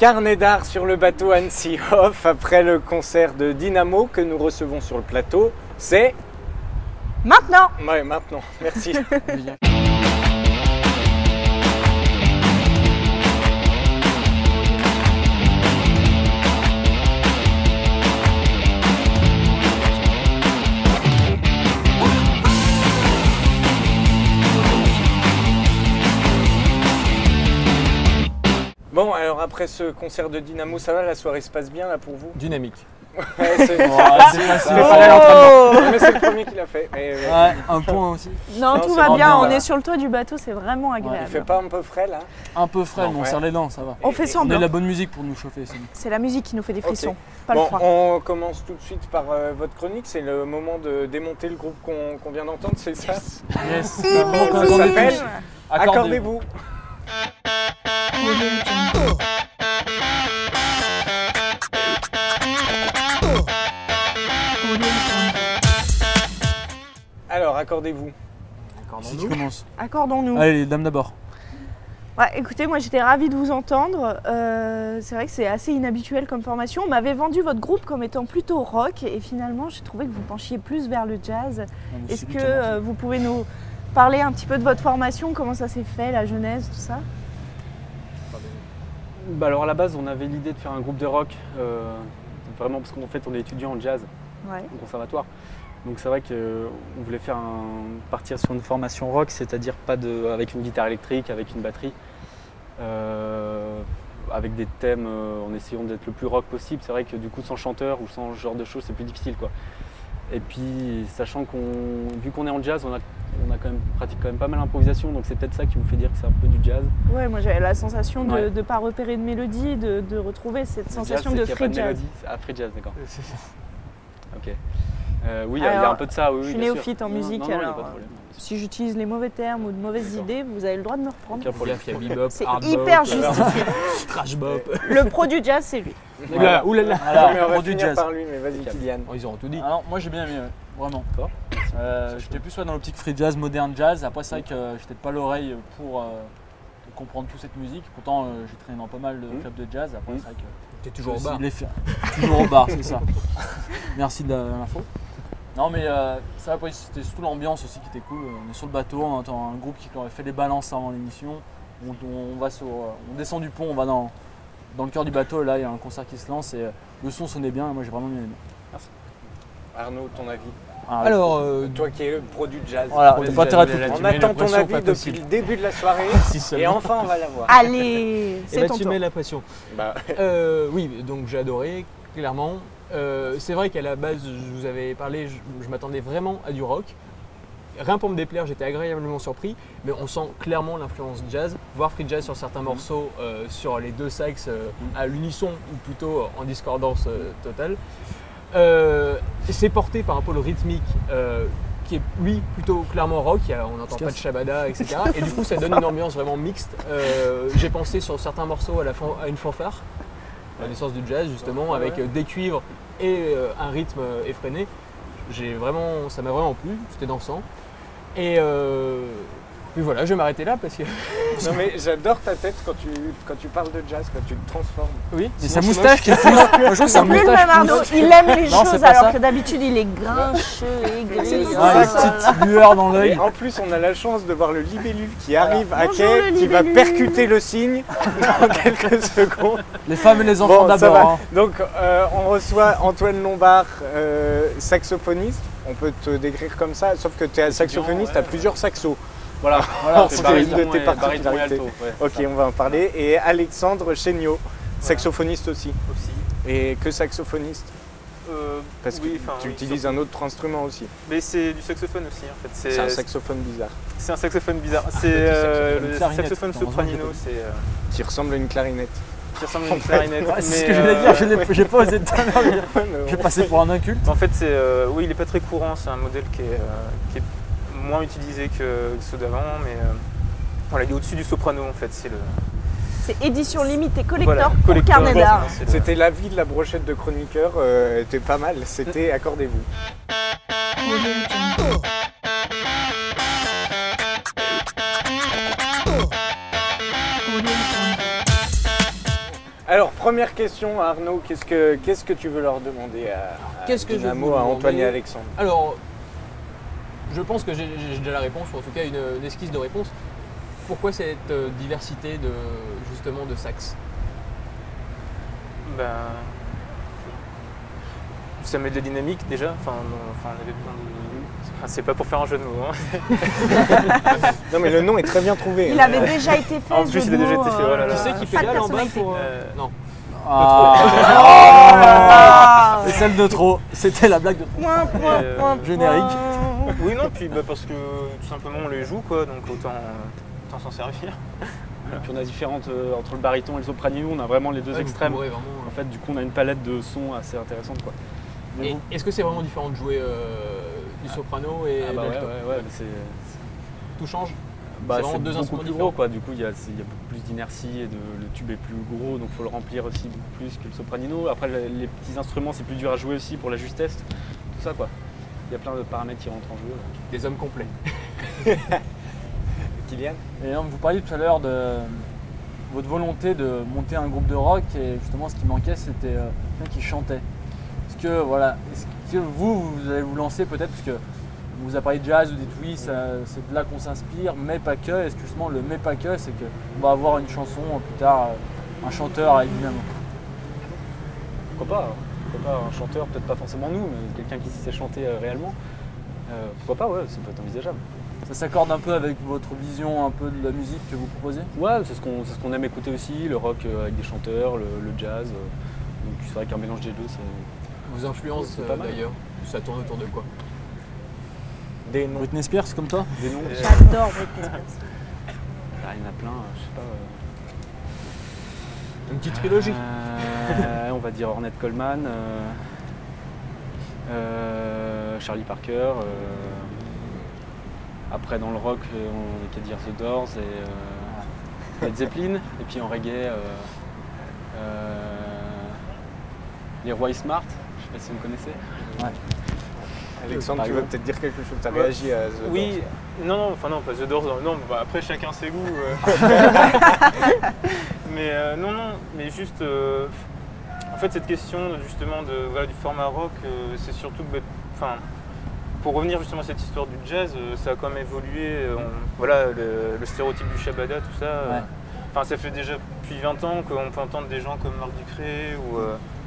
Carnet d'art sur le bateau Annecy Off après le concert de Dynamo que nous recevons sur le plateau. C'est maintenant. Ouais, maintenant. Merci. Bon, alors après ce concert de Dynamo, ça va, la soirée se passe bien là pour vous? Dynamique. Ouais, c'est facile. Mais c'est le premier qui l'a fait. Ouais, un point aussi. Non, tout va bien, on est sur le toit du bateau, c'est vraiment agréable. Il fait pas un peu frais là? Un peu frais, mais on serre les dents, ça va. On fait On a semblant. de la bonne musique pour nous chauffer. C'est la musique qui nous fait des frissons, Ok. pas le froid. On commence tout de suite par votre chronique. C'est le moment de démonter le groupe qu'on vient d'entendre, c'est ça? Yes. Ça s'appelle Accordez-vous. Alors, accordez-vous. Si tu commences. Accordons-nous. Allez, les dames d'abord. Ouais, écoutez, moi j'étais ravie de vous entendre. C'est vrai que c'est assez inhabituel comme formation. On m'avait vendu votre groupe comme étant plutôt rock et finalement j'ai trouvé que vous penchiez plus vers le jazz. Est-ce que vous pouvez nous parler un petit peu de votre formation, comment ça s'est fait, la genèse, tout ça? Bah alors à la base on avait l'idée de faire un groupe de rock, vraiment parce qu'en fait on est étudiant en jazz au conservatoire. Donc c'est vrai qu'on voulait partir sur une formation rock, c'est-à-dire pas avec une guitare électrique, avec une batterie, avec des thèmes en essayant d'être le plus rock possible. C'est vrai que du coup sans chanteur ou sans ce genre de choses c'est plus difficile quoi. Et puis sachant vu qu'on est en jazz, pratique quand même pas mal d'improvisation, donc c'est peut-être ça qui vous fait dire que c'est un peu du jazz. Ouais, moi j'avais la sensation de ne pas repérer de mélodie, de retrouver cette sensation de free jazz. Ah, free jazz, d'accord. Ok. Oui, il y a un peu de ça, oui. Je suis néophyte en musique, alors si j'utilise les mauvais termes ou de mauvaises idées, vous avez le droit de me reprendre. C'est hyper justifié. Trash bop. Le pro du jazz, c'est lui. Voilà. Oulala. Alors, on va finir par lui, mais vas-y Kylian. Ils auront tout dit. Alors, moi j'ai bien aimé, vraiment. J'étais plus dans l'optique free jazz, moderne jazz. Après, c'est vrai que j'étais pas l'oreille pour comprendre toute cette musique. Pourtant, j'ai traîné dans pas mal de clubs de jazz. Après, c'est vrai que t'es toujours au bar. Toujours au bar, c'est ça. Merci de l'info. Non, mais ça, c'était surtout l'ambiance aussi qui était cool. On est sur le bateau, on entend un groupe qui fait des balances avant l'émission. On descend du pont, on va dans le cœur du bateau. Et là, il y a un concert qui se lance et le son sonnait bien. Et moi, j'ai vraiment bien aimé. Merci. Arnaud, ton avis? Alors, toi qui es le pro du jazz. Voilà, on attend ton avis depuis le début de la soirée et enfin on va l'avoir. Allez, c'est ton tu tour. mets la pression. Oui, donc j'ai adoré, clairement. C'est vrai qu'à la base, je vous avais parlé, je m'attendais vraiment à du rock. Rien pour me déplaire, j'étais agréablement surpris, mais on sent clairement l'influence jazz, voire free jazz sur certains morceaux, sur les deux sax à l'unisson ou plutôt en discordance totale. C'est porté par un pôle rythmique qui est lui plutôt clairement rock, on n'entend pas de shabada, etc. Et du coup ça donne une ambiance vraiment mixte. J'ai pensé sur certains morceaux à une fanfare, à l'essence du jazz justement, avec des cuivres et un rythme effréné. Ça m'a vraiment plu, c'était dansant. Et puis voilà, je vais m'arrêter là parce que... Non mais j'adore ta tête quand tu parles de jazz, quand tu te transformes. Oui, c'est sa moustache qui est fou. Bonjour, C'est plus le même Arnaud, il aime les choses alors que d'habitude il est grincheux, aigri. Une petite lueur dans l'œil. En plus, on a la chance de voir le libellule qui arrive à quai, qui va percuter le cygne dans quelques secondes. Les femmes et les enfants d'abord. Donc on reçoit Antoine Lombard, saxophoniste. On peut te décrire comme ça, sauf que tu es saxophoniste, tu as plusieurs saxos. Voilà, c'est une de tes particularités. Ok, on va en parler. Et Alexandre Chéniaud, saxophoniste aussi. Et que saxophoniste? Parce que tu utilises un autre instrument aussi. Mais c'est du saxophone aussi en fait. C'est un saxophone bizarre. C'est un saxophone bizarre. C'est le saxophone sopranino. Qui ressemble à une clarinette. Qui ressemble à une clarinette. C'est ce que je voulais dire, j'ai pas osé tout à l'heure. Je vais passer pour un inculte. En fait, oui, il n'est pas très courant. C'est un modèle qui est moins utilisé que ceux d'avant, mais voilà, il est au-dessus du soprano en fait. C'est édition limitée collector voilà, pour Carnet d'art. C'était l'avis de la brochette de chroniqueur, était pas mal, c'était accordez-vous. Alors, première question, Arnaud, qu'est-ce que tu veux leur demander à Dynamo, à Antoine et Alexandre? Alors, je pense que j'ai déjà la réponse, ou en tout cas une esquisse de réponse. Pourquoi cette diversité justement de sax? Ben, ça met de la dynamique déjà. Enfin, on avait besoin de. Enfin, c'est pas pour faire un jeu de mots. Hein. Non, mais le nom est très bien trouvé. Il avait déjà été fait. En plus, il a déjà été fait. Voilà. Qui c'est qui pédale en bas pour. Non. C'est celle de trop. C'était la blague de trop. Générique. Oui, non, puis parce que tout simplement on les joue, quoi, donc autant s'en servir. Et puis on a différentes, entre le baryton et le soprano, on a vraiment les deux extrêmes. Vraiment, en fait, du coup, on a une palette de sons assez intéressante, quoi. Et est-ce que c'est vraiment différent de jouer du soprano et de l'alto? Ouais, tout change? Bah, c'est deux beaucoup plus gros, quoi. Du coup, il y a beaucoup plus d'inertie et le tube est plus gros, donc il faut le remplir aussi beaucoup plus que le sopranino. Après, les petits instruments, c'est plus dur à jouer aussi pour la justesse, tout ça, quoi. Il y a plein de paramètres qui rentrent en jeu. Des hommes complets. Kylian? Et vous parliez tout à l'heure de votre volonté de monter un groupe de rock, et justement ce qui manquait c'était quelqu'un qui chantait. Est-ce que vous allez vous lancer peut-être, parce que vous avez parlé de jazz ou des twists, c'est de là qu'on s'inspire, mais pas que. Est-ce que justement le mais pas que, c'est qu'on va avoir une chanson plus tard, un chanteur avec Dynamo? Pourquoi pas? Un chanteur, peut-être pas forcément nous, mais quelqu'un qui sait chanter réellement. Pourquoi pas, ouais, ça peut être envisageable. Ça s'accorde un peu avec votre vision un peu de la musique que vous proposez? Ouais, c'est ce qu'on aime écouter aussi, le rock avec des chanteurs, le jazz. Donc c'est vrai qu'un mélange des deux, c'est... Vos influences d'ailleurs, ça tourne autour de quoi? Des noms. Britney Spears comme toi? Des noms. J'adore Britney Spears. Il y en a plein, je sais pas... Une petite trilogie. On va dire Ornette Coleman, Charlie Parker. Après dans le rock, on a qu'à dire The Doors et Led Zeppelin. Et puis en reggae, les Roy Smart. Je sais pas si vous connaissez. Ouais. Alexandre, tu veux peut-être dire quelque chose? Tu as réagi à The Doors? Oui, non, pas The Doors. Non, bah, après chacun ses goûts. Mais mais juste. En fait, cette question justement du format rock, c'est surtout que. Pour revenir justement à cette histoire du jazz, ça a quand même évolué. Le stéréotype du Shabada, tout ça. Ça fait déjà depuis 20 ans qu'on peut entendre des gens comme Marc Ducré ou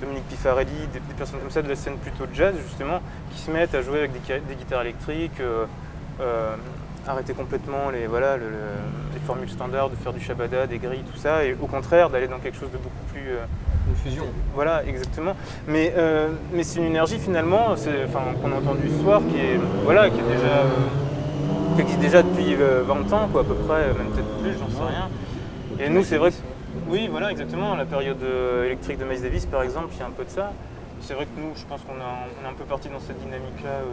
Dominique Pifarelli, des personnes comme ça de la scène plutôt jazz justement, qui se mettent à jouer avec des guitares électriques, arrêter complètement les formules standards, de faire du Shabada, des grilles, tout ça, et au contraire d'aller dans quelque chose de beaucoup plus... Une fusion. Voilà, exactement. Mais c'est une énergie finalement, qu'on a entendue ce soir, qui existe déjà depuis 20 ans, quoi, à peu près, même peut-être plus, j'en sais rien. Et nous, c'est vrai que... Oui, voilà, exactement. La période électrique de Miles Davis, par exemple, il y a un peu de ça. C'est vrai que nous, je pense qu'on est un peu parti dans cette dynamique-là,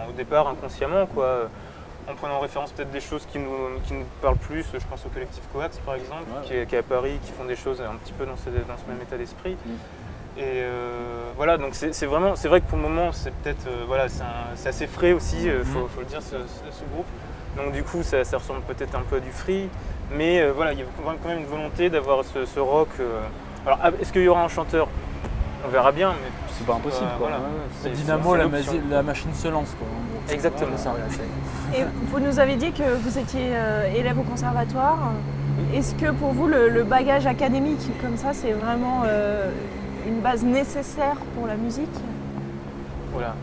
au départ, inconsciemment, quoi. En prenant en référence peut-être des choses qui nous parlent plus. Je pense au collectif Coax, par exemple, qui est à Paris, qui font des choses un petit peu dans ce même état d'esprit. Et voilà, donc c'est vrai que pour le moment, c'est peut-être c'est assez frais aussi, faut le dire, ce groupe. Donc du coup, ça ressemble peut-être un peu à du free, mais il y a quand même une volonté d'avoir ce rock. Alors, est-ce qu'il y aura un chanteur? On verra bien, mais c'est pas impossible. Voilà. Dynamo, la machine se lance, quoi. Exactement. Ça. Et vous nous avez dit que vous étiez élève au conservatoire. Est-ce que pour vous, le bagage académique comme ça, c'est vraiment une base nécessaire pour la musique? Voilà.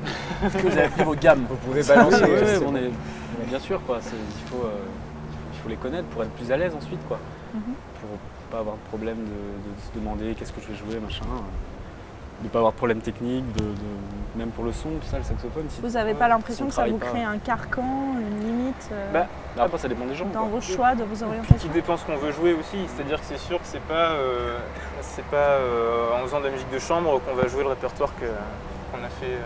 Est-ce que vous avez pris vos gammes? Vous pouvez balancer. Bien sûr, quoi. Il faut les connaître pour être plus à l'aise ensuite, quoi. Pour pas avoir de problème de se demander qu'est-ce que je vais jouer, machin. De ne pas avoir de problème technique, même pour le son, tout ça, le saxophone. Vous n'avez pas l'impression que ça vous crée un carcan, une limite après, ça dépend des gens. dans vos choix, de vos orientations? Tout dépend ce qu'on veut jouer aussi. C'est-à-dire que c'est sûr que c'est pas en faisant de la musique de chambre qu'on va jouer le répertoire qu'on a fait.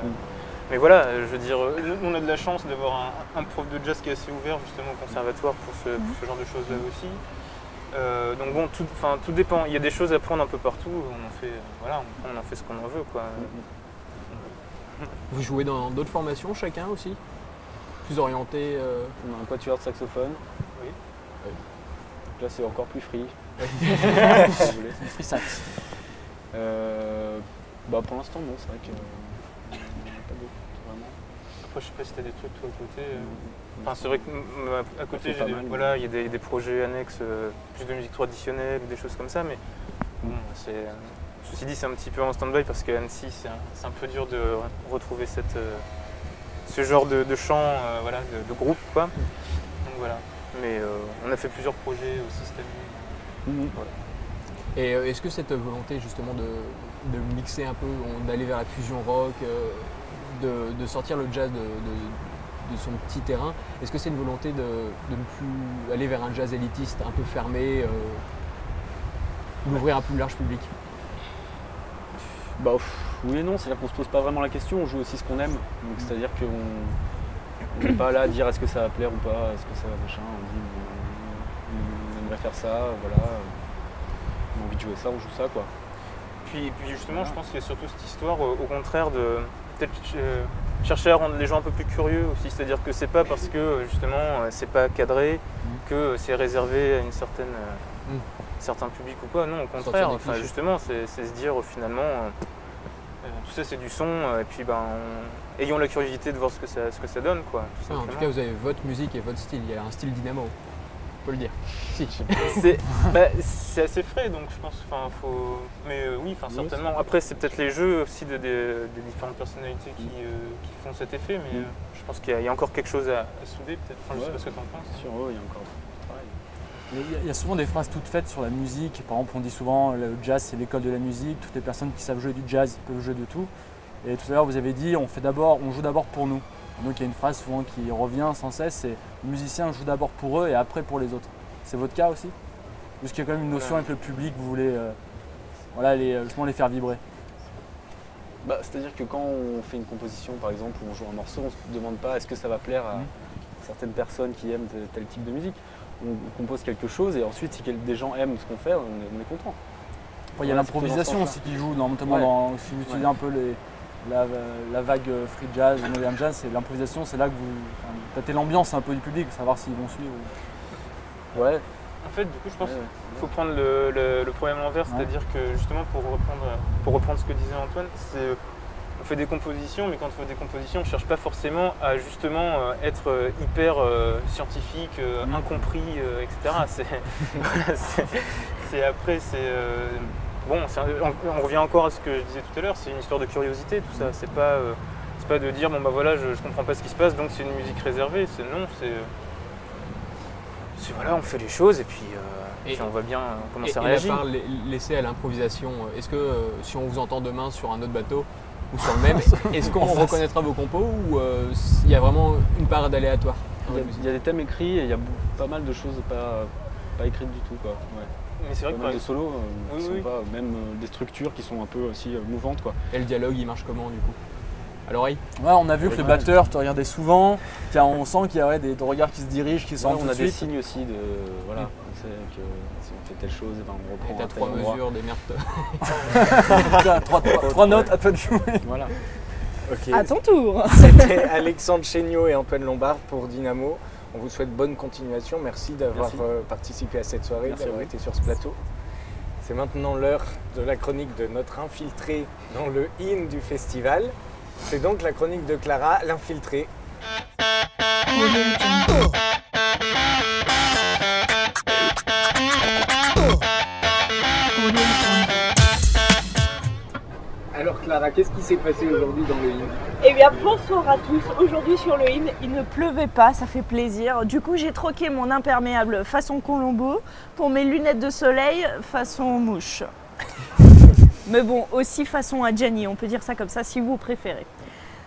Mais voilà, je veux dire, nous, on a de la chance d'avoir un prof de jazz qui est assez ouvert justement au conservatoire pour ce genre de choses-là aussi. Donc bon, tout dépend. Il y a des choses à prendre un peu partout. On en fait ce qu'on en veut, quoi. Vous jouez dans d'autres formations chacun aussi? Plus orienté On a un quatuor de saxophone. Oui. Donc là, c'est encore plus free. Free sax. Pour l'instant, non, c'est vrai que pas d'autres, vraiment. Après, je sais pas si tu as des trucs toi à côté. Enfin, c'est vrai qu'à côté, il y a des projets annexes, plus de musique traditionnelle ou des choses comme ça, mais bon, ceci dit, c'est un petit peu en stand-by parce qu'à Annecy, c'est un peu dur de retrouver ce genre de chant, de groupe, quoi. Donc voilà. Mais on a fait plusieurs projets aussi cette année. Voilà. Et est-ce que cette volonté justement de mixer un peu, d'aller vers la fusion rock, de sortir le jazz de son petit terrain, est-ce que c'est une volonté de ne plus aller vers un jazz élitiste un peu fermé, d'ouvrir un plus large public? Oui et non, c'est-à-dire qu'on se pose pas vraiment la question, on joue aussi ce qu'on aime. Donc c'est-à-dire qu'on n'est pas là à dire est-ce que ça va plaire ou pas, est-ce que ça va machin, on dit on aimerait faire ça, voilà. On a envie de jouer ça, on joue ça quoi. Puis justement, je pense qu'il y a surtout cette histoire, au contraire, de peut-être chercher à rendre les gens un peu plus curieux aussi. C'est-à-dire que c'est pas parce que justement c'est pas cadré que c'est réservé à une certain public ou quoi. Non, au contraire. Enfin, justement, c'est se dire finalement tout ça c'est du son et puis ayons la curiosité de voir ce que ça donne quoi. En tout cas, vous avez votre musique et votre style. Il y a un style dynamo. On peut le dire. Si. C'est assez frais, donc je pense. Faut. Mais oui, certainement. Après, c'est peut-être les jeux aussi des différentes personnalités qui font cet effet, mais je pense qu'il y a encore quelque chose à souder, peut-être. Enfin, je sais pas ce que tu en penses. Sur eux, il y a encore du travail. Il y a souvent des phrases toutes faites sur la musique. Par exemple, on dit souvent le jazz, c'est l'école de la musique. Toutes les personnes qui savent jouer du jazz peuvent jouer de tout. Et tout à l'heure, vous avez dit, on joue d'abord pour nous. Donc il y a une phrase souvent qui revient sans cesse, c'est le musicien joue d'abord pour eux et après pour les autres. C'est votre cas aussi? Parce qu'il y a quand même une notion avec le public, vous voulez justement les faire vibrer. C'est-à-dire que quand on fait une composition par exemple, ou on joue un morceau, on ne se demande pas est-ce que ça va plaire à certaines personnes qui aiment tel type de musique. On compose quelque chose et ensuite si des gens aiment ce qu'on fait, on est content. Il y a l'improvisation aussi qui joue, notamment si vous utilisez un peu la vague free jazz, modern jazz, c'est l'improvisation, c'est là que vous tâtez l'ambiance un peu du public, savoir s'ils vont suivre. Ouais. En fait, du coup, je pense qu'il faut prendre le problème à l'envers, c'est-à-dire que justement, pour reprendre ce que disait Antoine, on fait des compositions, mais quand on fait des compositions, on ne cherche pas forcément à justement être hyper scientifique, incompris, etc. On revient encore à ce que je disais tout à l'heure, c'est une histoire de curiosité, tout ça. C'est pas de dire je comprends pas ce qui se passe, donc c'est une musique réservée. On fait les choses et puis on voit bien comment ça réagit. Et à part laisser à l'improvisation, est-ce que si on vous entend demain sur un autre bateau ou sur le même, est-ce qu'on reconnaîtra vos compos ou il y a vraiment une part d'aléatoire? Il y a des thèmes écrits et il y a pas mal de choses pas écrites du tout quoi. Ouais. Mais c'est vrai que des solos qui sont pas, même des structures qui sont un peu aussi mouvantes quoi. Et le dialogue il marche comment du coup? À l'oreille? Ouais, on a vu que le batteur te regardait souvent, on sent qu'il y a des regards qui se dirigent, qui sont on a des signes aussi de on sait que si on fait telle chose, on reprend. Et t'as 3 mesures, des merdes. 3 notes, à toi de jouer. Voilà. Okay. À ton tour. C'était Alexandre Chéniaud et Antoine Lombard pour Dynamo. On vous souhaite bonne continuation. Merci d'avoir participé à cette soirée, d'avoir été sur ce plateau. C'est maintenant l'heure de la chronique de notre infiltré dans le in du festival. C'est donc la chronique de Clara, l'infiltrée. Alors Clara, qu'est-ce qui s'est passé aujourd'hui dans le hymne? Eh bien bonsoir à tous, aujourd'hui sur le hymne il ne pleuvait pas, ça fait plaisir. Du coup j'ai troqué mon imperméable façon Colombo pour mes lunettes de soleil façon mouche. Mais bon, aussi façon Adjani, on peut dire ça comme ça si vous préférez.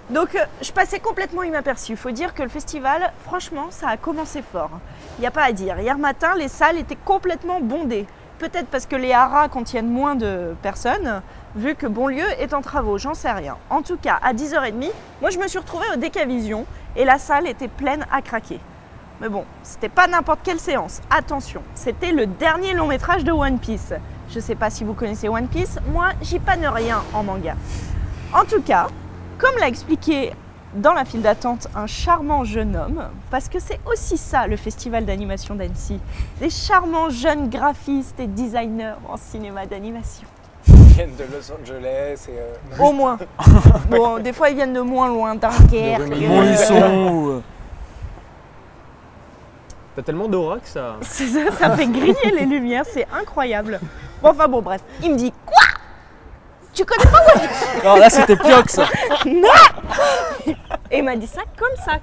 Donc je passais complètement inaperçu. Il faut dire que le festival, franchement, ça a commencé fort. Il n'y a pas à dire. Hier matin, les salles étaient complètement bondées. Peut-être parce que les haras contiennent moins de personnes, vu que Bonlieu est en travaux, j'en sais rien. En tout cas, à 10h30, moi je me suis retrouvée au Décavision et la salle était pleine à craquer. Mais bon, c'était pas n'importe quelle séance. Attention, c'était le dernier long métrage de One Piece. Je sais pas si vous connaissez One Piece, moi j'y panne rien en manga. En tout cas, comme l'a expliqué dans la file d'attente un charmant jeune homme, parce que c'est aussi ça le festival d'animation d'Annecy, des charmants jeunes graphistes et designers en cinéma d'animation. viennent de Los Angeles. Et, Au moins. Bon, des fois, ils viennent de moins loin, Dunkerque. Montluçon. T'as tellement d'aura que ça... Ça fait griller les lumières, c'est incroyable. Bon, enfin bon, bref. Il me dit « Quoi ? Tu connais pas One Piece ?» Non, là, c'était Pioc, ça. Non. Et il m'a dit ça,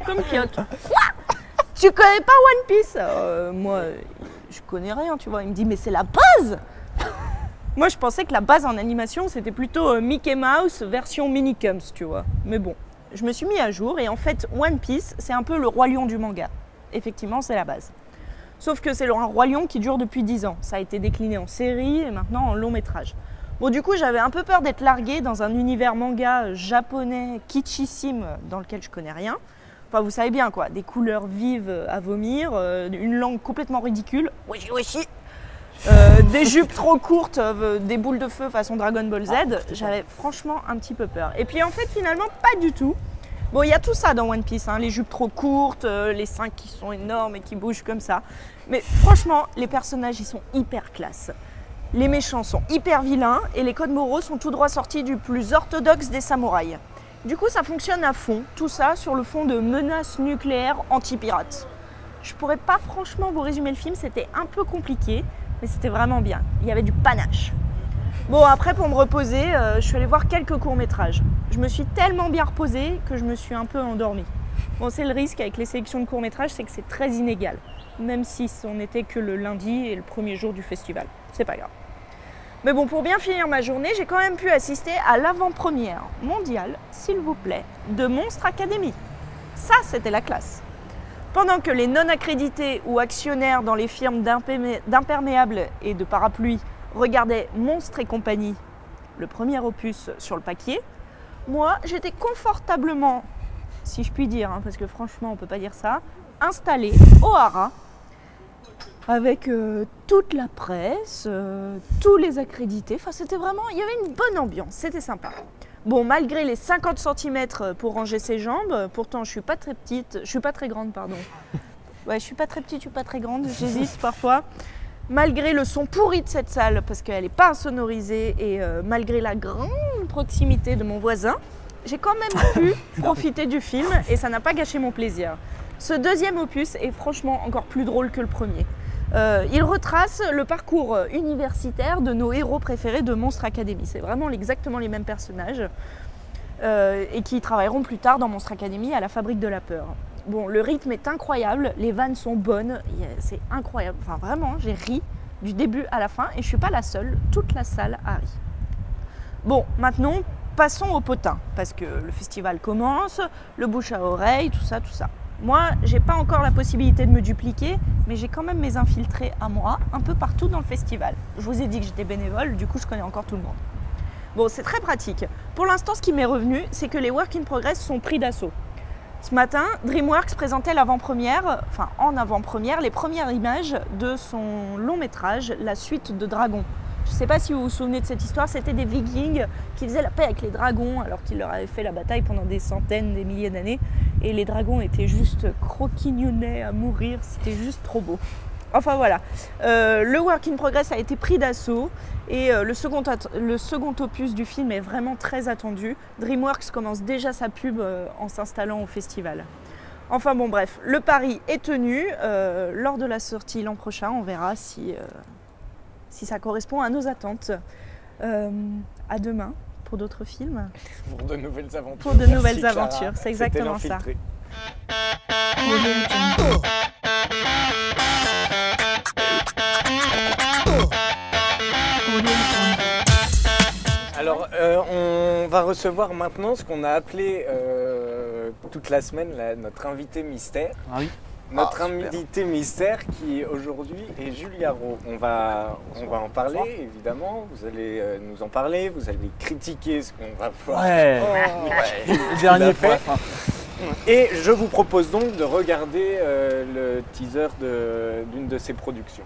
comme Pioc. « Quoi ? Tu connais pas One Piece ?» Moi, je connais rien, tu vois. Il me dit « Mais c'est la base !» Moi, je pensais que la base en animation, c'était plutôt Mickey Mouse version Minicums, tu vois. Mais bon, je me suis mis à jour et en fait, One Piece, c'est un peu le roi lion du manga. Effectivement, c'est la base. Sauf que c'est un roi lion qui dure depuis 10 ans. Ça a été décliné en série et maintenant en long métrage. Bon, du coup, j'avais un peu peur d'être larguée dans un univers manga japonais kitschissime dans lequel je connais rien. Enfin, vous savez bien quoi, des couleurs vives à vomir, une langue complètement ridicule. Weshi weshi. Des jupes trop courtes, des boules de feu façon Dragon Ball Z, j'avais franchement un petit peu peur. Et puis en fait finalement pas du tout. Bon, il y a tout ça dans One Piece, hein, les jupes trop courtes, les seins qui sont énormes et qui bougent comme ça. Mais franchement, les personnages ils sont hyper classe. Les méchants sont hyper vilains et les codes moraux sont tout droit sortis du plus orthodoxe des samouraïs. Du coup ça fonctionne à fond, tout ça sur le fond de menaces nucléaires anti-pirates. Je pourrais pas franchement vous résumer le film, c'était un peu compliqué. Mais c'était vraiment bien, il y avait du panache. Bon, après pour me reposer, je suis allée voir quelques courts-métrages. Je me suis tellement bien reposée que je me suis un peu endormie. Bon, c'est le risque avec les sélections de courts-métrages, c'est que c'est très inégal. Même si on n'était que le lundi et le premier jour du festival. C'est pas grave. Mais bon, pour bien finir ma journée, j'ai quand même pu assister à l'avant-première mondiale, s'il vous plaît, de Monstre Academy. Ça, c'était la classe. Pendant que les non-accrédités ou actionnaires dans les firmes d'imperméables et de parapluies regardaient Monstres et compagnie, le premier opus sur le papier, moi j'étais confortablement, si je puis dire, hein, parce que franchement on ne peut pas dire ça, installée au Hara avec toute la presse, tous les accrédités, enfin c'était vraiment, il y avait une bonne ambiance, c'était sympa. Bon, malgré les 50 cm pour ranger ses jambes, pourtant je suis pas très petite, je suis pas très grande, pardon. Ouais, je suis pas très petite, je suis pas très grande, j'hésite parfois. Malgré le son pourri de cette salle, parce qu'elle n'est pas insonorisée, et malgré la grande proximité de mon voisin, j'ai quand même pu profiter du film et ça n'a pas gâché mon plaisir. Ce deuxième opus est franchement encore plus drôle que le premier. Il retrace le parcours universitaire de nos héros préférés de Monstre Academy. C'est vraiment exactement les mêmes personnages et qui travailleront plus tard dans Monstre Academy à la Fabrique de la Peur. Bon, le rythme est incroyable, les vannes sont bonnes, c'est incroyable. Enfin vraiment, j'ai ri du début à la fin et je ne suis pas la seule, toute la salle a ri. Bon, maintenant, passons au potin, parce que le festival commence, le bouche à oreille, tout ça, tout ça. Moi, j'ai pas encore la possibilité de me dupliquer, mais j'ai quand même mes infiltrés à moi, un peu partout dans le festival. Je vous ai dit que j'étais bénévole, du coup je connais encore tout le monde. Bon, c'est très pratique. Pour l'instant, ce qui m'est revenu, c'est que les work in progress sont pris d'assaut. Ce matin, DreamWorks présentait l'avant-première, enfin en avant-première, les premières images de son long métrage, La suite de Dragon. Je ne sais pas si vous vous souvenez de cette histoire, c'était des Vikings qui faisaient la paix avec les dragons alors qu'ils leur avaient fait la bataille pendant des centaines, des milliers d'années. Et les dragons étaient juste croquignonnés à mourir, c'était juste trop beau. Enfin voilà, le work in progress a été pris d'assaut et le second opus du film est vraiment très attendu. DreamWorks commence déjà sa pub en s'installant au festival. Enfin bon bref, le pari est tenu. Lors de la sortie l'an prochain, on verra si ça correspond à nos attentes. À demain pour d'autres films. Pour de nouvelles aventures. Pour de nouvelles aventures, c'est exactement ça. Alors, on va recevoir maintenant ce qu'on a appelé toute la semaine notre invité mystère. Ah oui. Notre invité mystère qui aujourd'hui est Julia Rowe. On va en parler évidemment, vous allez nous en parler, vous allez critiquer ce qu'on va voir. Ouais, le dernier fait. Et je vous propose donc de regarder le teaser d'une de ses productions.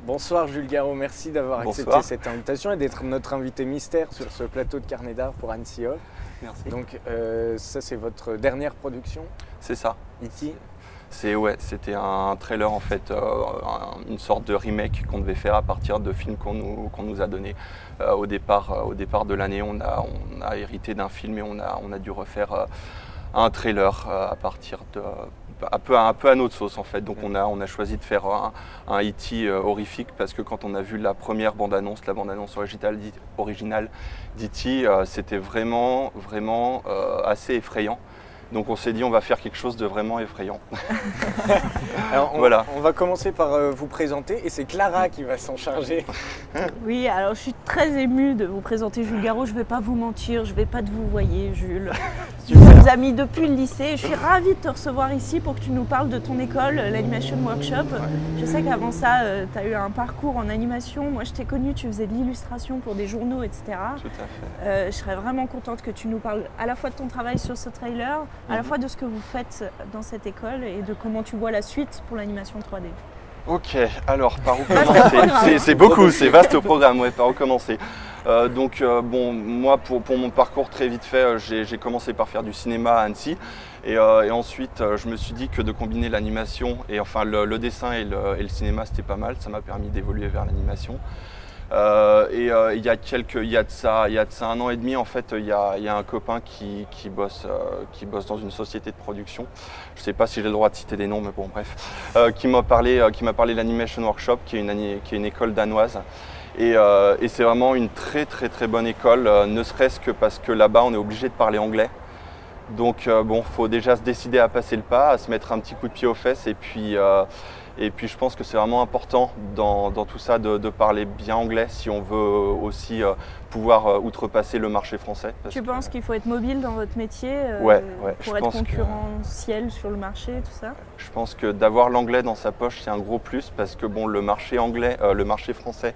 Bonsoir Jules Garot, merci d'avoir accepté cette invitation et d'être notre invité mystère sur ce plateau de Carnet d'Art pour Annecy Off. Merci. Donc ça c'est votre dernière production? C'est ça. E.T. C'était un trailer en fait, une sorte de remake qu'on devait faire à partir de films qu'on nous a donnés. Au départ de l'année, on a hérité d'un film et on a dû refaire un trailer à partir de un peu à notre sauce en fait. Donc on a choisi de faire un E.T. horrifique parce que quand on a vu la première bande-annonce, la bande-annonce originale d'E.T., c'était vraiment assez effrayant. Donc on s'est dit on va faire quelque chose de vraiment effrayant. Alors on va commencer par vous présenter et c'est Clara qui va s'en charger. Oui, alors je suis très émue de vous présenter Jules Garot. Je ne vais pas vous mentir, je ne vais pas te vous voyer Jules. Nous sommes amis depuis le lycée. Je suis ravie de te recevoir ici pour que tu nous parles de ton école, l'Animation Workshop. Je sais qu'avant ça, tu as eu un parcours en animation. Moi je t'ai connu, tu faisais de l'illustration pour des journaux, etc. Tout à fait. Je serais vraiment contente que tu nous parles à la fois de ton travail sur ce trailer, à la fois de ce que vous faites dans cette école et de comment tu vois la suite pour l'animation 3D. Ok, alors par où commencer? C'est beaucoup, c'est vaste au programme, ouais, par où commencer? Bon, moi pour mon parcours très vite fait, j'ai commencé par faire du cinéma à Annecy et ensuite je me suis dit que de combiner l'animation et enfin le dessin et le cinéma c'était pas mal, ça m'a permis d'évoluer vers l'animation. Il y a de ça 1 an et demi en fait, il y a un copain qui bosse dans une société de production. Je sais pas si j'ai le droit de citer des noms, mais bon bref, qui m'a parlé de l'Animation Workshop, qui est une école danoise. Et c'est vraiment une très bonne école, ne serait-ce que parce que là-bas on est obligé de parler anglais. Donc bon, faut déjà se décider à passer le pas, à se mettre un petit coup de pied aux fesses et puis je pense que c'est vraiment important dans tout ça de parler bien anglais si on veut aussi pouvoir outrepasser le marché français. Tu penses qu'il faut être mobile dans votre métier pour être concurrentiel sur le marché, tout ça? Je pense que d'avoir l'anglais dans sa poche, c'est un gros plus parce que bon, le marché français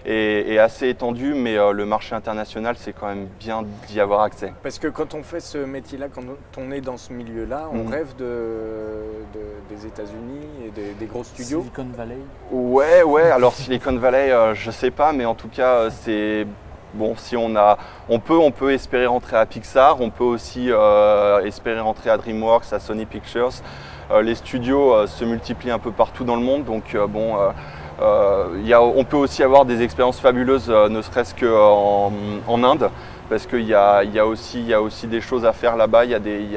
est assez étendu, mais le marché international, c'est quand même bien d'y avoir accès. Parce que quand on fait ce métier-là, quand on est dans ce milieu-là, on rêve des États-Unis et des gros studios. Silicon Valley. Ouais, alors Silicon Valley, je sais pas, mais en tout cas, c'est... Bon, si on peut espérer rentrer à Pixar, on peut aussi espérer rentrer à DreamWorks, à Sony Pictures. Les studios se multiplient un peu partout dans le monde, donc on peut aussi avoir des expériences fabuleuses, ne serait-ce qu'en Inde, parce qu'il y a aussi des choses à faire là-bas. Il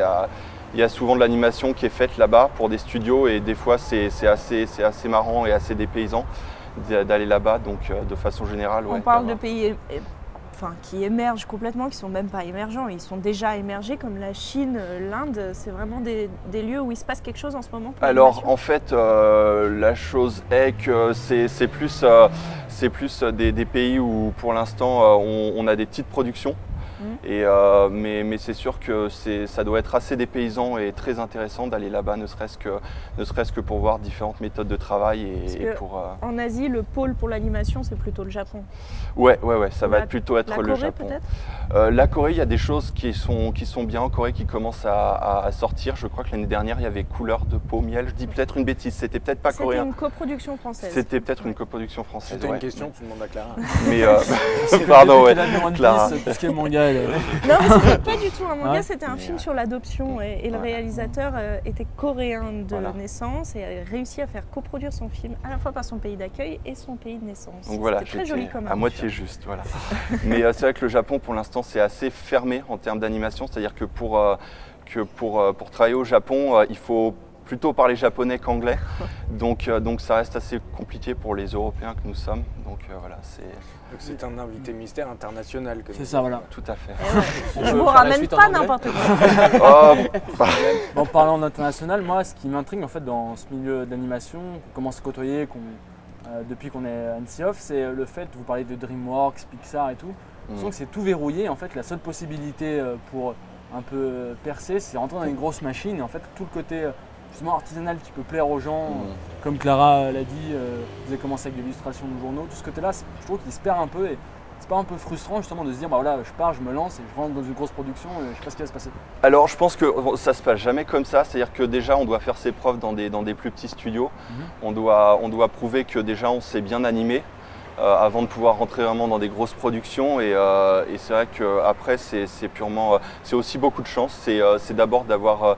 y a souvent de l'animation qui est faite là-bas pour des studios et des fois c'est assez marrant et assez dépaysant d'aller là-bas. Donc de façon générale, on parle de pays qui émergent complètement, qui ne sont même pas émergents, ils sont déjà émergés comme la Chine, l'Inde. C'est vraiment des lieux où il se passe quelque chose en ce moment? Alors en fait, la chose est que c'est plus des pays où pour l'instant on a des petites productions. Mais c'est sûr que ça doit être assez dépaysant et très intéressant d'aller là-bas, ne serait-ce que pour voir différentes méthodes de travail. En Asie, le pôle pour l'animation, c'est plutôt le Japon. Ouais, ça va plutôt être le Japon. Peut-être la Corée, il y a des choses qui sont bien en Corée, qui commencent à sortir. Je crois que l'année dernière, il y avait Couleur de peau miel. Je dis peut-être une bêtise, c'était peut-être pas coréen. C'était une coproduction française. C'était peut-être une coproduction française. C'était une question, tu demandes à Clara. Mais pardon, ouais. Clara. Tout ce qui est manga. Non, c'était pas du tout un manga, c'était un film sur l'adoption et le réalisateur était coréen de naissance et a réussi à faire coproduire son film à la fois par son pays d'accueil et son pays de naissance. Donc voilà, très joli comme à moitié juste, voilà. Mais c'est vrai que le Japon, pour l'instant, c'est assez fermé en termes d'animation, c'est-à-dire que pour travailler au Japon, il faut plutôt parler japonais qu'anglais, donc ça reste assez compliqué pour les Européens que nous sommes. Donc voilà, c'est un invité mystère international. C'est ça, voilà. Tout à fait. Je vous ramène pas n'importe quoi. En parlant d'international, moi, ce qui m'intrigue en fait dans ce milieu d'animation, qu'on commence à côtoyer depuis qu'on est à Annecy Off, c'est le fait, vous parlez de DreamWorks, Pixar et tout, je sens que c'est tout verrouillé. En fait, la seule possibilité pour un peu percer, c'est rentrer dans une grosse machine et en fait tout le côté justement artisanal qui peut plaire aux gens, comme Clara l'a dit, vous avez commencé avec de l'illustration de journaux, tout ce côté-là, je trouve qu'il se perd un peu et c'est pas un peu frustrant justement de se dire bah voilà, je pars, je me lance et je rentre dans une grosse production et je sais pas ce qui va se passer? Alors je pense que ça se passe jamais comme ça, c'est-à-dire que déjà on doit faire ses preuves dans des plus petits studios, on doit prouver que déjà on sait bien animer avant de pouvoir rentrer vraiment dans des grosses productions et c'est vrai qu'après c'est aussi beaucoup de chance, c'est d'abord d'avoir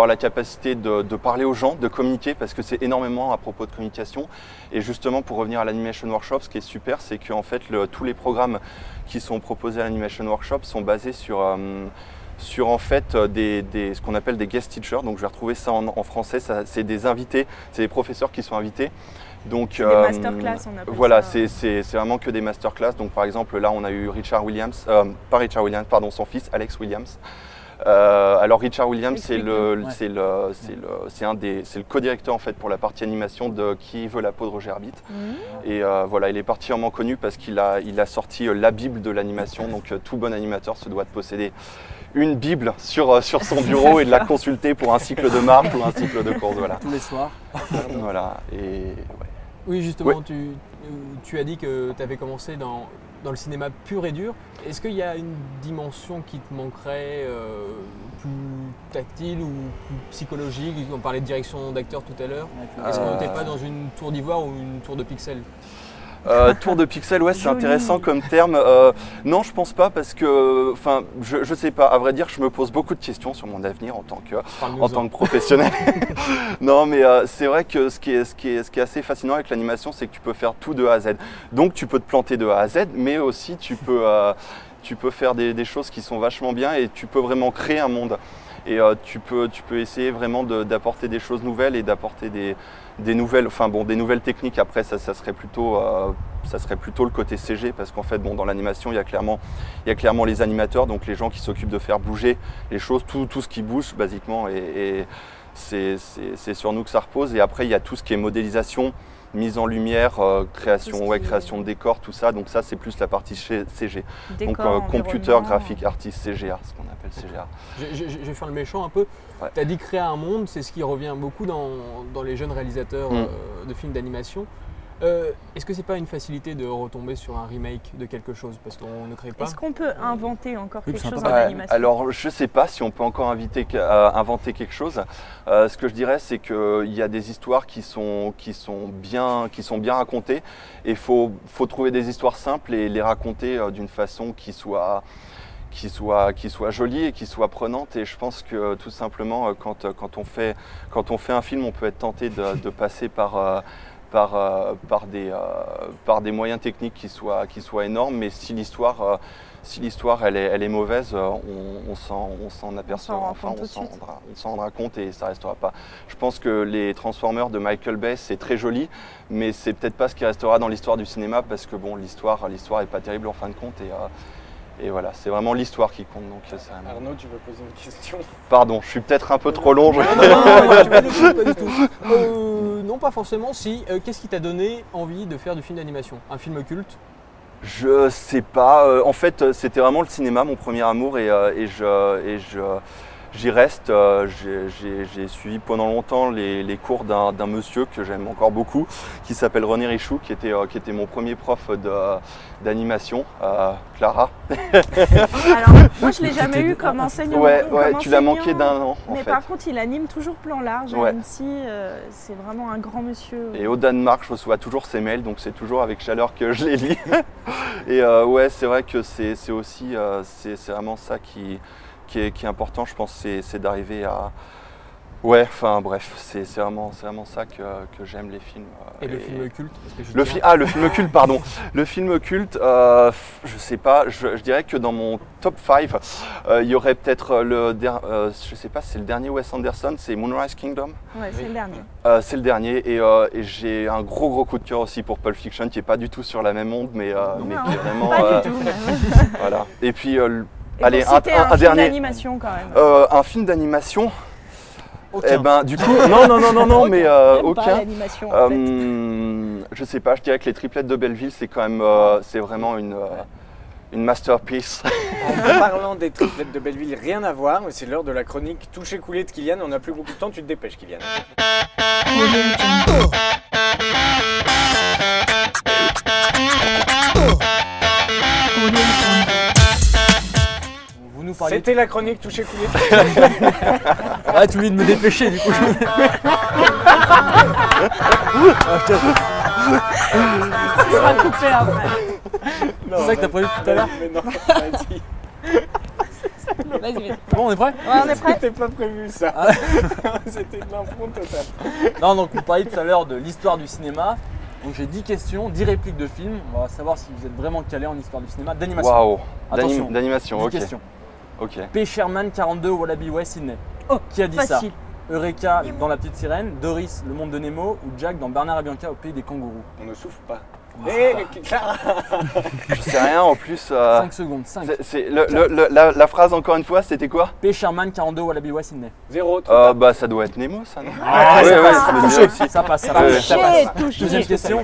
la capacité de parler aux gens, de communiquer, parce que c'est énormément à propos de communication. Et justement, pour revenir à l'Animation Workshop, ce qui est super, c'est qu'en fait, tous les programmes qui sont proposés à l'Animation Workshop sont basés sur en fait ce qu'on appelle des guest teachers. Donc je vais retrouver ça en français, c'est des invités, c'est des professeurs qui sont invités. Donc, des masterclass, on appelle voilà, ça. c'est vraiment que des masterclass. Donc par exemple, là on a eu Richard Williams, pas Richard Williams, pardon, son fils, Alex Williams. Alors Richard Williams, c'est le co-directeur en fait pour la partie animation de Qui veut la peau de Roger Rabbit. Et voilà, il est particulièrement connu parce qu'il a sorti la Bible de l'animation. Donc tout bon animateur se doit de posséder une Bible sur son bureau et de la consulter pour un cycle de marche ou un cycle de course. Voilà. Tous les soirs. Voilà. Et ouais. Oui, justement, Oui. tu as dit que tu avais commencé dans le cinéma pur et dur. Est-ce qu'il y a une dimension qui te manquerait, plus tactile ou plus psychologique? On parlait de direction d'acteur tout à l'heure. Est-ce qu'on n'était pas dans une tour d'ivoire ou une tour de pixels? Tour de pixels, ouais, c'est intéressant comme terme. Non, je pense pas parce que, enfin, je sais pas. À vrai dire, je me pose beaucoup de questions sur mon avenir en tant que professionnel. Non, mais c'est vrai que ce qui est assez fascinant avec l'animation, c'est que tu peux faire tout de A à Z. Donc, tu peux te planter de A à Z, mais aussi tu peux faire des choses qui sont vachement bien et tu peux vraiment créer un monde. Et tu peux essayer vraiment d'apporter des choses nouvelles et d'apporter des nouvelles techniques. Après, ça serait plutôt le côté CG parce qu'en fait, dans l'animation, il y a clairement les animateurs, donc les gens qui s'occupent de faire bouger les choses, tout ce qui bouge basiquement, et c'est sur nous que ça repose. Et après, il y a tout ce qui est modélisation, mise en lumière, création de décors, tout ça. Donc ça, c'est plus la partie CG. Décor, donc computer, graphic artist, CGA, ce qu'on appelle CGA. Je vais faire le méchant un peu. Ouais. Tu as dit créer un monde, c'est ce qui revient beaucoup dans les jeunes réalisateurs de films d'animation. Est-ce que c'est pas une facilité de retomber sur un remake de quelque chose parce qu'on ne crée pas? Est-ce qu'on peut inventer encore quelque chose en animation? Alors je sais pas si on peut encore inventer quelque chose. Ce que je dirais, c'est qu'il y a des histoires qui sont bien racontées et il faut trouver des histoires simples et les raconter d'une façon qui soit jolie et qui soit prenante. Et je pense que tout simplement quand on fait un film, on peut être tenté de passer par des moyens techniques qui soient énormes, mais si l'histoire elle est mauvaise, on s'en apercevra, on s'en rendra compte et ça restera pas. Je pense que les Transformers de Michael Bay, c'est très joli, mais c'est peut-être pas ce qui restera dans l'histoire du cinéma parce que bon, l'histoire est pas terrible en fin de compte et voilà, c'est vraiment l'histoire qui compte. Donc, Arnaud, tu veux poser une question? Pardon, je suis peut-être un peu trop long. Non, pas du tout. Non, pas forcément. Si. Qu'est-ce qui t'a donné envie de faire du film d'animation? Un film culte? Je sais pas. En fait, c'était vraiment le cinéma, mon premier amour, et j'y reste. J'ai suivi pendant longtemps les cours d'un monsieur que j'aime encore beaucoup, qui s'appelle René Richoux, qui était mon premier prof d'animation, Clara. Alors, moi je l'ai jamais eu comme enseignant. Ouais, tu l'as manqué d'un an. Mais par contre, il anime toujours plan large à Annecy. C'est vraiment un grand monsieur. Et au Danemark, je reçois toujours ses mails, donc c'est toujours avec chaleur que je les lis. Et ouais, c'est vrai que c'est aussi c'est vraiment ça qui est important, je pense, c'est d'arriver à... Ouais, enfin bref, c'est vraiment ça que j'aime, les films. Et le film culte? Le film culte, pardon. Le film culte, je sais pas, je dirais que dans mon top 5, il y aurait peut-être je sais pas, c'est le dernier Wes Anderson, c'est Moonrise Kingdom. Ouais, c'est le dernier. C'est le dernier, et j'ai un gros coup de cœur aussi pour Pulp Fiction, qui est pas du tout sur la même onde, mais qui est vraiment... Pas du tout. Voilà. Et puis... allez, un film d'animation quand même. Un film d'animation. Aucun. Eh ben, du coup, non, mais aucun. Pas l'animation, en fait. Je sais pas, je dirais que les triplettes de Belleville, c'est quand même, c'est vraiment une masterpiece. En parlant des triplettes de Belleville, rien à voir, mais c'est l'heure de la chronique touché coulé de Kylian. On n'a plus beaucoup de temps, tu te dépêches, Kylian. parliez. C'était la chronique touché couillé. Ouais, tu voulais de me dépêcher du coup. Ça sera coupé après. C'est ça que t'as prévu tout à l'heure. Mais non, vas-y. Vas-y. Bon, on est prêt? Ouais, on est prêt? C'était pas prévu ça. Ah. C'était de l'impro total. Non, donc vous parliez tout à l'heure de l'histoire du cinéma. Donc j'ai 10 questions, 10 répliques de films. On va savoir si vous êtes vraiment calé en histoire du cinéma. D'animation. Waouh. Attention. D'animation, 10 ok. questions. Ok. P. Sherman, 42, Wallaby Way, Sydney. Oh, Qui a dit facile. ça? Eureka dans La Petite Sirène, Doris, Le Monde de Nemo ou Jack dans Bernard et Bianca au pays des kangourous? On ne souffle pas. Hé, Clara. Je sais rien en plus. 5 secondes, 5. La phrase encore une fois, c'était quoi? P. Sherman, 42, Wallaby Way, Sydney. 0. Bah ça doit être Nemo ça non? Ah, Ouais, ça ouais, passe. je me disais Touché. aussi. Ça passe, ça Ouais. passe. Ça passe. Touché, Deuxième touché. question.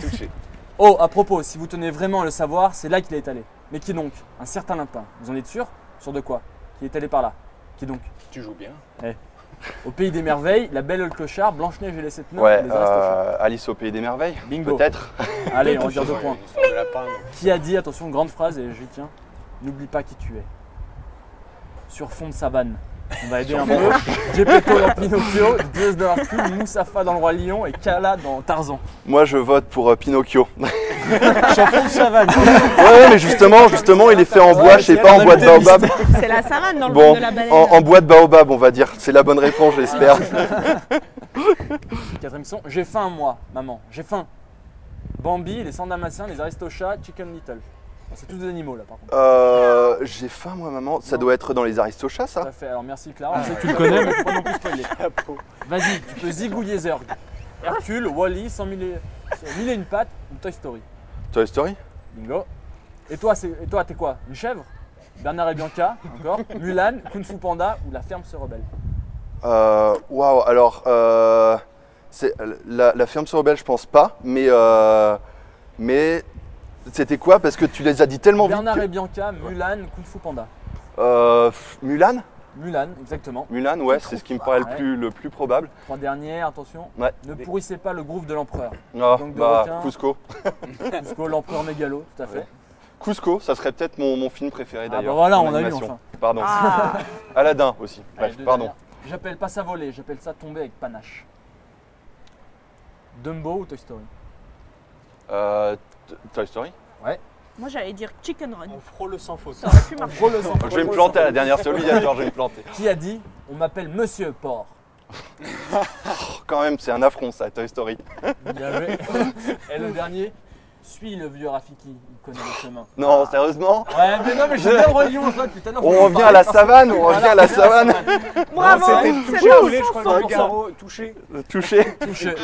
Oh, à propos, si vous tenez vraiment à le savoir, c'est là qu'il est allé. Mais qui donc? Un certain lapin. Vous en êtes sûr? Sûr de quoi? Qui est allé par là? Qui donc? Tu joues bien. Au pays des merveilles, La Belle et le Clochard, Blanche-Neige et les 7 nains, Ouais, les Aristochats. Alice au pays des merveilles. Bingo. Peut-être. Allez, on va dire 2 points. L'histoire de lapin. Qui a dit, attention, grande phrase et j'y tiens, n'oublie pas qui tu es. Sur fond de savane. On va aider un peu. Geppetto dans Pinocchio, Zeus dans Hercule, Moussafa dans Le Roi Lion et Kala dans Tarzan. Moi je vote pour Pinocchio. Sur fond de savane. Ouais, mais justement, il est fait en bois, je sais pas, en bois de baobab. C'est la savane dans le Bon, monde de la baleine. en bois de baobab, on va dire. C'est la bonne réponse, j'espère. 4ème son. J'ai faim, moi, maman. J'ai faim. Bambi, les 100 Dalmatiens, les Aristochats, Chicken Little. C'est tous des animaux là par contre. J'ai faim, moi, maman. Ça doit être dans les Aristochats, Tout ça? à fait. Alors merci Clara, on sait que tu le connais, mais faut pas non plus spoiler. Chapeau. Vas-y, tu peux zigouiller Zerg. Hercule, Wall-E, 100 000 et une pattes ou Toy Story. Toy Story? Bingo. Et toi, t'es quoi? Une chèvre? Bernard et Bianca, encore. Mulan, Kung Fu Panda ou La Ferme se rebelle. Waouh, alors, c'est la ferme se rebelle, je pense pas, mais c'était quoi? Parce que tu les as dit tellement vite. Bernard et Bianca, Mulan, Kung Fu Panda. Mulan? Mulan, exactement. Mulan, ouais, c'est ce qui me paraît le plus probable. 3 dernières, attention. Ouais. Ne pourrissez pas le groove de l'empereur. Ah, Donc de bah, requin. Cusco. Cusco, l'empereur mégalo, tout à fait. Ouais. Cusco, ça serait peut-être mon film préféré Ah d'ailleurs. bah voilà, en on a eu animation. enfin. Pardon. Ah, Aladdin aussi. Allez, Bref, 2 pardon. dernières. J'appelle pas ça voler, j'appelle ça tomber avec panache. Dumbo ou Toy Story? Toy Story? moi j'allais dire Chicken Run. On frôle sans faute. Ça aurait pu marcher. Je vais me planter à la dernière, c'est obligatoire, je vais me planter. Qui a dit on m'appelle Monsieur Porc? Quand même, c'est un affront ça, Toy Story. Bien joué. Et le dernier, suis le vieux Rafiki, il connaît le chemin. Non, sérieusement? Ouais, mais non, mais j'ai bien le religion, je vois depuis tout à l'heure. On revient à la savane, on revient à la savane. Bravo, C'était c'est touché, dans roulé, le je crois sens. que le Garo touché. Touché. Touché.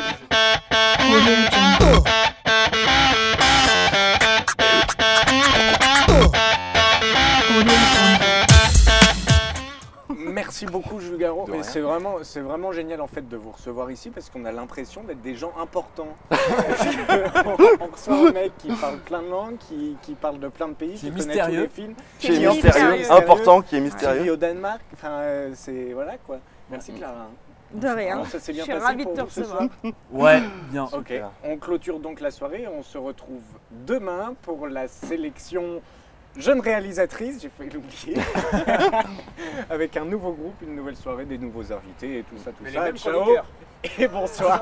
Merci beaucoup Jules Garo. De Mais rien. c'est vraiment génial en fait de vous recevoir ici parce qu'on a l'impression d'être des gens importants. on reçoit un mec qui parle plein de langues, qui parle de plein de pays, Qui est connaît mystérieux. tous les films, Qui est mystérieux. mystérieux, important, qui est qui vit mystérieux. au Danemark. Enfin, c'est voilà quoi. Merci Clara. De rien. Alors, ça s'est bien Je suis passé ravie pour de te vous ce recevoir. soir. Ouais, bien. Ok, Super. on clôture donc la soirée. On se retrouve demain pour la sélection jeune réalisatrice, j'ai failli l'oublier, avec un nouveau groupe, une nouvelle soirée, des nouveaux invités et tout ça, tout Mais ça. les mêmes Ciao chroniqueurs. et bonsoir.